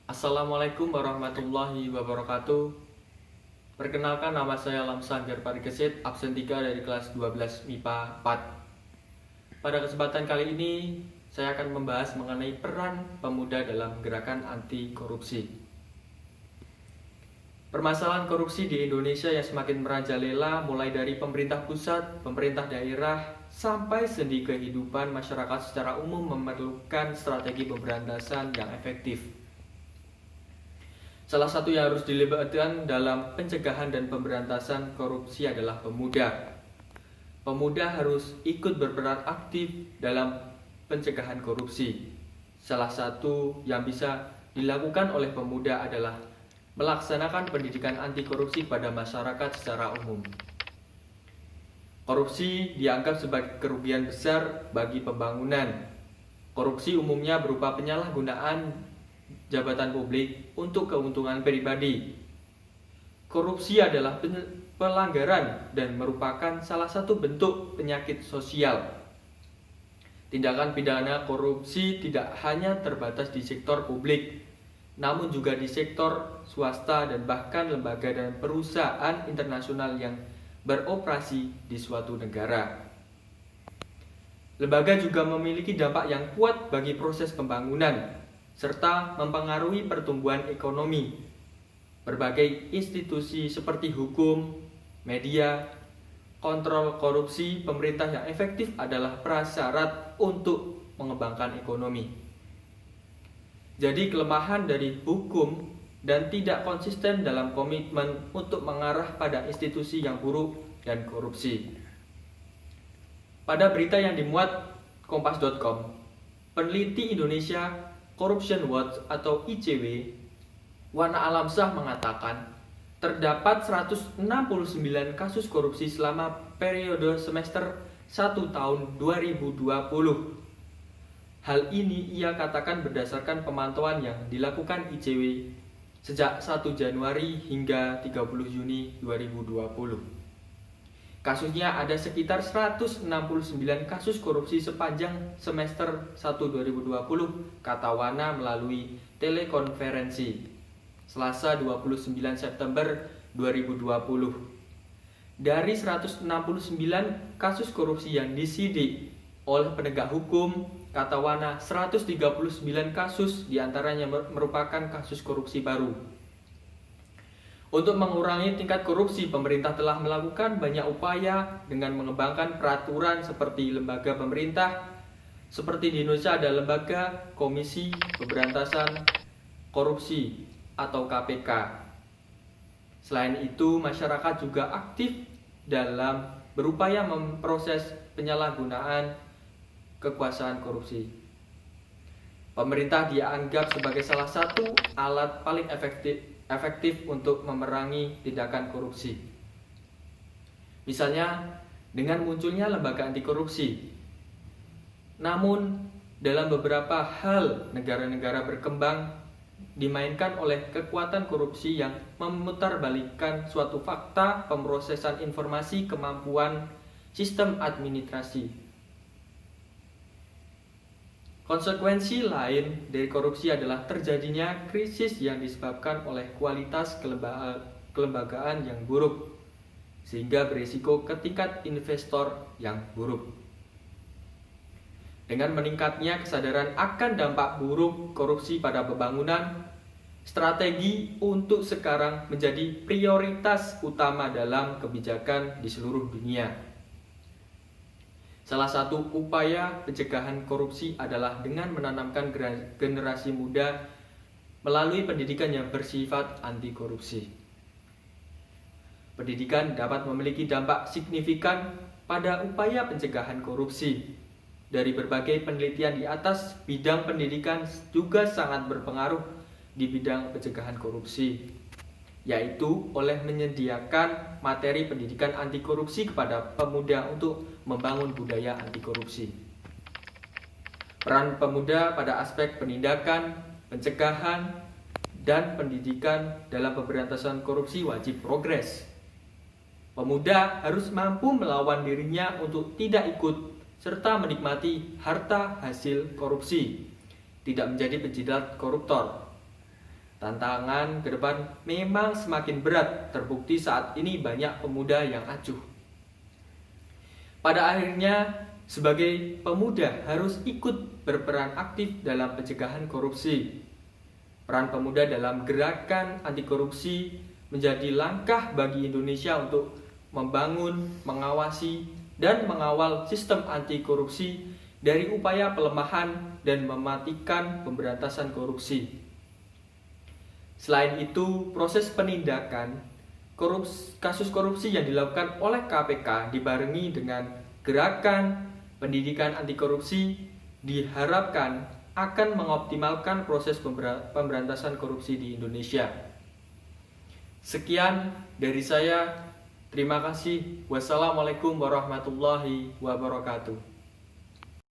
Assalamualaikum warahmatullahi wabarakatuh. Perkenalkan, nama saya Lamsanggar Parikesit, absen 3 dari kelas 12 MIPA 4. Pada kesempatan kali ini, saya akan membahas mengenai peran pemuda dalam gerakan anti korupsi. Permasalahan korupsi di Indonesia yang semakin merajalela mulai dari pemerintah pusat, pemerintah daerah, sampai sendi kehidupan masyarakat secara umum memerlukan strategi pemberantasan yang efektif. Salah satu yang harus dilibatkan dalam pencegahan dan pemberantasan korupsi adalah pemuda. Pemuda harus ikut berperan aktif dalam pencegahan korupsi. Salah satu yang bisa dilakukan oleh pemuda adalah melaksanakan pendidikan anti korupsi pada masyarakat secara umum. Korupsi dianggap sebagai kerugian besar bagi pembangunan. Korupsi umumnya berupa penyalahgunaan jabatan publik untuk keuntungan pribadi. Korupsi adalah pelanggaran dan merupakan salah satu bentuk penyakit sosial. Tindakan pidana korupsi tidak hanya terbatas di sektor publik, namun juga di sektor swasta dan bahkan lembaga dan perusahaan internasional yang beroperasi di suatu negara. Lembaga juga memiliki dampak yang kuat bagi proses pembangunan serta mempengaruhi pertumbuhan ekonomi. Berbagai institusi seperti hukum, media, kontrol korupsi, pemerintah yang efektif adalah prasyarat untuk mengembangkan ekonomi. Jadi kelemahan dari hukum dan tidak konsisten dalam komitmen untuk mengarah pada institusi yang buruk dan korupsi. Pada berita yang dimuat kompas.com, peneliti Indonesia Corruption Watch atau ICW, Wana Alamsyah mengatakan terdapat 169 kasus korupsi selama periode semester 1 tahun 2020. Hal ini ia katakan berdasarkan pemantauan yang dilakukan ICW sejak 1 Januari hingga 30 Juni 2020. Kasusnya ada sekitar 169 kasus korupsi sepanjang semester 1 2020, kata Wana melalui telekonferensi Selasa 29 September 2020. Dari 169 kasus korupsi yang disidik oleh penegak hukum, kata Wana, 139 kasus diantaranya merupakan kasus korupsi baru. Untuk mengurangi tingkat korupsi, pemerintah telah melakukan banyak upaya dengan mengembangkan peraturan seperti lembaga pemerintah. Seperti di Indonesia ada Lembaga Komisi Pemberantasan Korupsi atau KPK. Selain itu, masyarakat juga aktif dalam berupaya memproses penyalahgunaan kekuasaan korupsi. Pemerintah dianggap sebagai salah satu alat paling efektif untuk memerangi tindakan korupsi. Misalnya dengan munculnya lembaga anti korupsi. Namun dalam beberapa hal negara-negara berkembang dimainkan oleh kekuatan korupsi yang memutarbalikkan suatu fakta, pemrosesan informasi, kemampuan sistem administrasi. Konsekuensi lain dari korupsi adalah terjadinya krisis yang disebabkan oleh kualitas kelembagaan yang buruk, sehingga berisiko ke tingkat investor yang buruk. Dengan meningkatnya kesadaran akan dampak buruk korupsi pada pembangunan, strategi untuk sekarang menjadi prioritas utama dalam kebijakan di seluruh dunia. Salah satu upaya pencegahan korupsi adalah dengan menanamkan generasi muda melalui pendidikan yang bersifat anti korupsi. Pendidikan dapat memiliki dampak signifikan pada upaya pencegahan korupsi. Dari berbagai penelitian di atas, bidang pendidikan juga sangat berpengaruh di bidang pencegahan korupsi, yaitu oleh menyediakan materi pendidikan anti korupsi kepada pemuda untuk membangun budaya anti korupsi. Peran pemuda pada aspek penindakan, pencegahan, dan pendidikan dalam pemberantasan korupsi wajib progres. Pemuda harus mampu melawan dirinya untuk tidak ikut serta menikmati harta hasil korupsi, tidak menjadi penjilat koruptor. Tantangan ke depan memang semakin berat, terbukti saat ini banyak pemuda yang acuh. Pada akhirnya, sebagai pemuda harus ikut berperan aktif dalam pencegahan korupsi. Peran pemuda dalam gerakan anti korupsi menjadi langkah bagi Indonesia untuk membangun, mengawasi, dan mengawal sistem anti korupsi dari upaya pelemahan dan mematikan pemberantasan korupsi. Selain itu, proses penindakan kasus korupsi yang dilakukan oleh KPK dibarengi dengan gerakan pendidikan anti korupsi diharapkan akan mengoptimalkan proses pemberantasan korupsi di Indonesia. Sekian dari saya. Terima kasih. Wassalamualaikum warahmatullahi wabarakatuh.